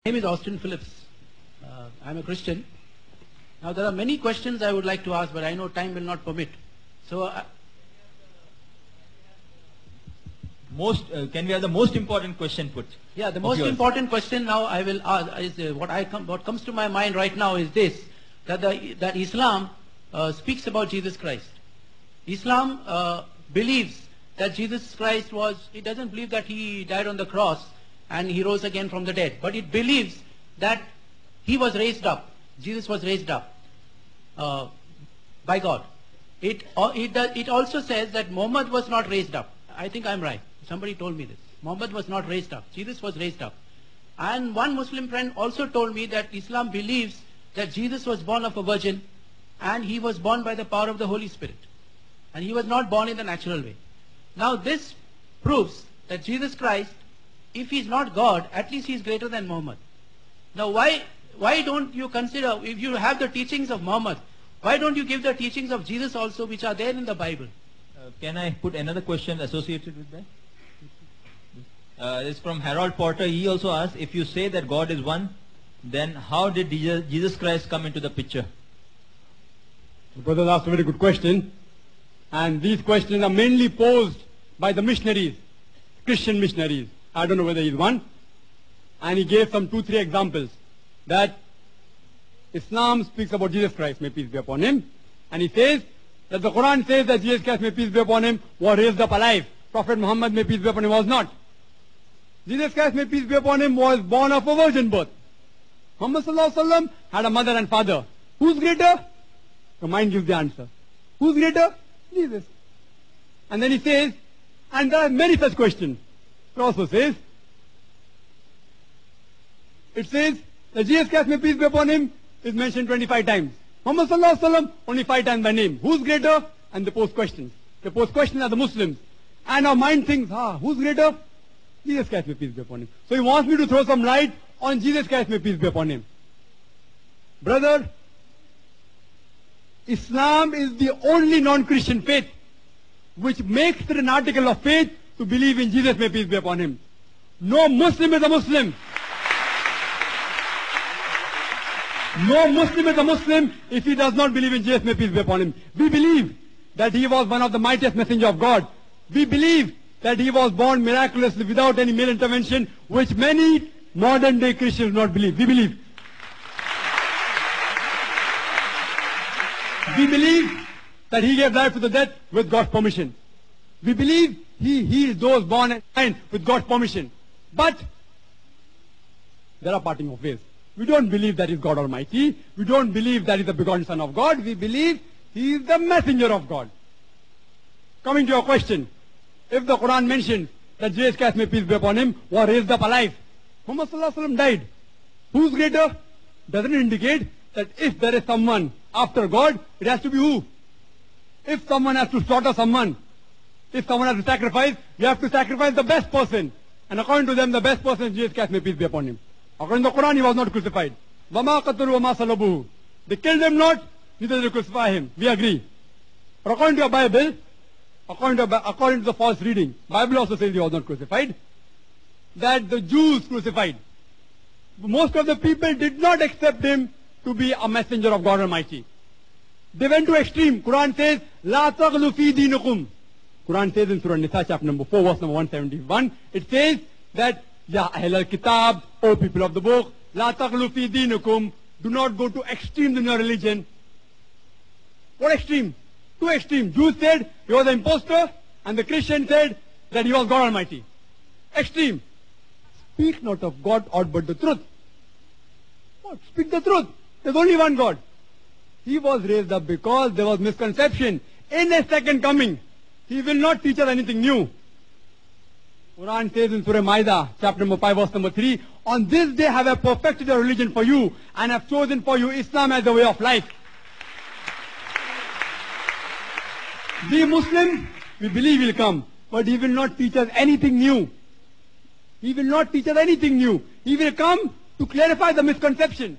My name is Austin Phillips. I'm a Christian. Now there are many questions I would like to ask, but I know time will not permit. So, Can we have the most important question put? yeah, the most important question now I will ask is what comes to my mind right now is this: that Islam speaks about Jesus Christ. Islam believes that Jesus Christ it doesn't believe that he died on the cross and he rose again from the dead, but it believes that he was raised up. Jesus was raised up by God. It also says that Muhammad was not raised up. I think I'm right. Somebody told me this. Muhammad was not raised up. Jesus was raised up. And one Muslim friend also told me that Islam believes that Jesus was born of a virgin and he was born by the power of the Holy Spirit. And he was not born in the natural way. Now this proves that Jesus Christ, if he's not God, at least he's greater than Muhammad. Now why don't you consider, if you have the teachings of Muhammad, why don't you give the teachings of Jesus also, which are there in the Bible? Can I put another question associated with that? It's from Harold Porter. He also asked, if you say that God is one, then how did Jesus Christ come into the picture? The brother asked a very good question. And these questions are mainly posed by the missionaries, Christian missionaries. I don't know whether he's one. And he gave some 2-3 examples that Islam speaks about Jesus Christ, may peace be upon him. And he says that the Quran says that Jesus Christ, may peace be upon him, was raised up alive. Prophet Muhammad, may peace be upon him, was not. Jesus Christ, may peace be upon him, was born of a virgin birth. Muhammad sallallahu alaihi wasallam had a mother and father. Who's greater? The mind gives the answer. Who's greater? Jesus. And then he says, and there are many such questions. It also says, that Jesus Christ, may peace be upon him, is mentioned 25 times. Muhammad sallallahu alaihi wasallam only 5 times by name. Who's greater? And they pose questions. The pose questions are the Muslims. And our mind thinks, who's greater? Jesus Christ, may peace be upon him. So he wants me to throw some light on Jesus Christ, may peace be upon him. Brother, Islam is the only non-Christian faith which makes it an article of faith to believe in Jesus, may peace be upon him. No Muslim is a Muslim. No Muslim is a Muslim if he does not believe in Jesus, may peace be upon him. We believe that he was one of the mightiest messengers of God. We believe that he was born miraculously without any male intervention, which many modern day Christians do not believe. We believe. We believe that he gave life to the dead with God's permission. We believe he heals those born and blind with God's permission. But there are parting of ways. We don't believe that he is God Almighty. We don't believe that he is the begotten Son of God. We believe he is the messenger of God. Coming to your question, if the Quran mentions that Jesus Christ, may peace be upon him, was raised up alive, Muhammad sallallahu alaihi wasallam died. Who's greater? Doesn't it indicate that if there is someone after God, it has to be who? If someone has to slaughter someone, if someone has to sacrifice, you have to sacrifice the best person. And according to them, the best person is Jesus Christ, may peace be upon him. According to the Quran, he was not crucified. وَمَا قَتَلُوا وَمَا صَلَبُوهُ. They killed him not, neither did they crucify him. We agree. But according to your Bible, according to the false reading, Bible also says he was not crucified, that the Jews crucified. Most of the people did not accept him to be a messenger of God Almighty. They went to extreme. Quran says, لَا تَغْلُوا فِي دِينِكُمْ. Quran says in Surah Nisa, chapter number 4, verse number 171, it says that, Ya Ahl al-Kitab, O people of the book, La taghlu fi deenukum, do not go to extremes in your religion. What extreme? Two extreme. Jews said he was an impostor, and the Christian said that he was God Almighty. Extreme. Speak not of God aught but the truth. What? Speak the truth. There's only one God. He was raised up because there was misconception. In a second coming, he will not teach us anything new. Quran says in Surah Ma'idah, chapter number 5, verse number 3, on this day have I perfected a religion for you and have chosen for you Islam as the way of life. We Muslims, we believe he will come, but he will not teach us anything new. He will not teach us anything new. He will come to clarify the misconception.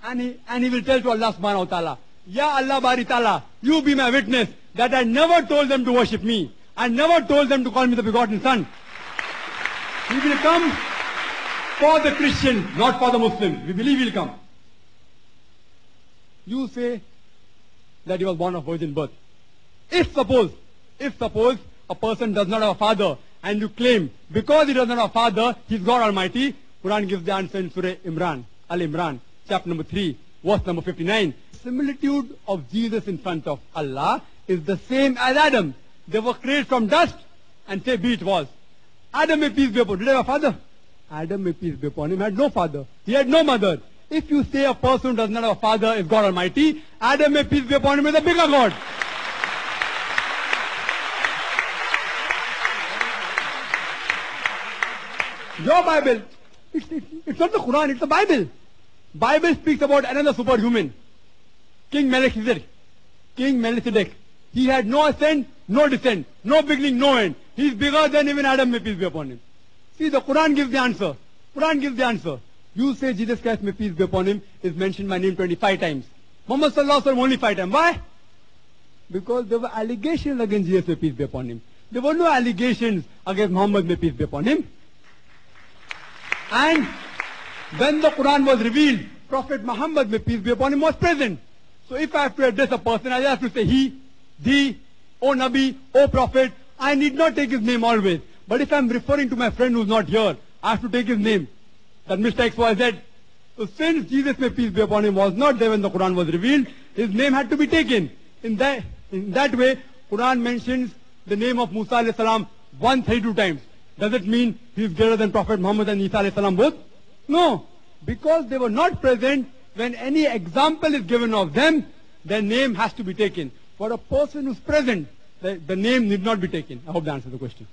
And he will tell to Allah subhanahu wa ta'ala, Ya Allah bari ta'ala, you be my witness that I never told them to worship me. I never told them to call me the begotten Son. He will come for the Christians, not for the Muslims. We believe he'll come. You say that he was born of virgin birth. If suppose a person does not have a father, and you claim because he does not have a father, he's God Almighty, Quran gives the answer in Surah Imran, Al-Imran, chapter number 3, verse number 59. Similitude of Jesus in front of Allah is the same as Adam. They were created from dust, and say, be it was. Adam, may peace be upon him, did he have a father? Adam, may peace be upon him, had no father. He had no mother. If you say a person who does not have a father is God Almighty, Adam, may peace be upon him, is a bigger God. Your Bible, it's not the Quran, it's the Bible. Bible speaks about another superhuman, King Melchizedek. King Melchizedek. He had no ascent, no descent, no beginning, no end. He is bigger than even Adam, may peace be upon him. See, the Quran gives the answer. Quran gives the answer. You say Jesus Christ, may peace be upon him, is mentioned by name 25 times. Muhammad Sallallahu Alaihi Wasallam only 5 times. Why? Because there were allegations against Jesus, may peace be upon him. There were no allegations against Muhammad, may peace be upon him. And when the Quran was revealed, Prophet Muhammad, may peace be upon him, was present. So if I have to address a person, I have to say he, thee, O Nabi, O Prophet. I need not take his name always. But if I am referring to my friend who is not here, I have to take his name. That Mr. XYZ. So since Jesus, may peace be upon him, was not there when the Quran was revealed, his name had to be taken. In that way, Quran mentions the name of Musa alayhi salam 132 times. Does it mean he is greater than Prophet Muhammad and Isa alayhi salam both? No. Because they were not present when any example is given of them, their name has to be taken. For a person who's present, the name need not be taken. I hope that answers the question.